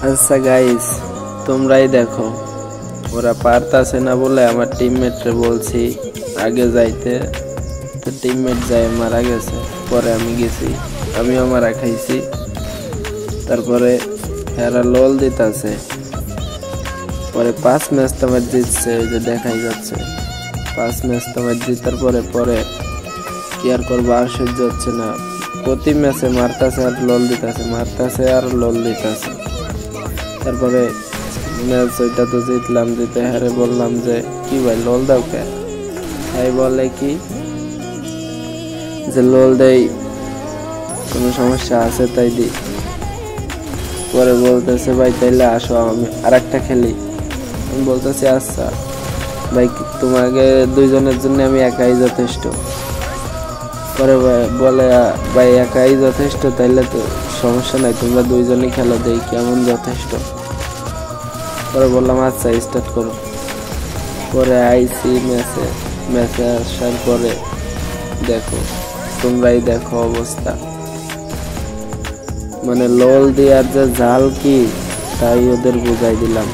আচ্ছা গাইস, তোমরাই দেখো, ওরা পারতাছে না বলে আমার টিমমেটরে বলছি আগে যাইতে, তো টিমমেট যায় মারা গেছে। পরে আমি গেছি, আমিও মারা খাইছি। তারপরে এরা লোল দিতেছে। পরে 5 ম্যাচ তোমার জিতছে, ওই যে দেখাই যাচ্ছে 5 ম্যাচ তোমার জিতার পরে পরে কি আর করবো, আর সহ্য হচ্ছে না। প্রতি ম্যাচে মারতাছে আর লোল দিতেছে, মারতাছে আর লোল দিতেছে। তারপরে ম্যাচ ওইটা তো জিতলাম, দিতে হারে বললাম যে কি ভাই লোল দাও কে, তাই বলে কি যে লোল দেই, কোনো সমস্যা আছে তাই দি। পরে বলতেছে ভাই তাইলে আসো আমি আর একটা খেলি। আমি বলতেছি আচ্ছা ভাই, তোমাকে দুইজনের জন্য আমি একাই যথেষ্ট। পরে বলে ভাই একাই যথেষ্ট, তাইলে তো সমস্যা নাই, তোমরা দুইজনই খেলো, দেই কেমন যথেষ্ট। পরে বললাম আচ্ছা স্টার্ট করো। পরে আইসি ম্যাচে আসার পরে দেখো, তোমরাই দেখো অবস্থা, মানে লোল দেওয়ার যে জাল কি তাই ওদের বুঝাই দিলাম।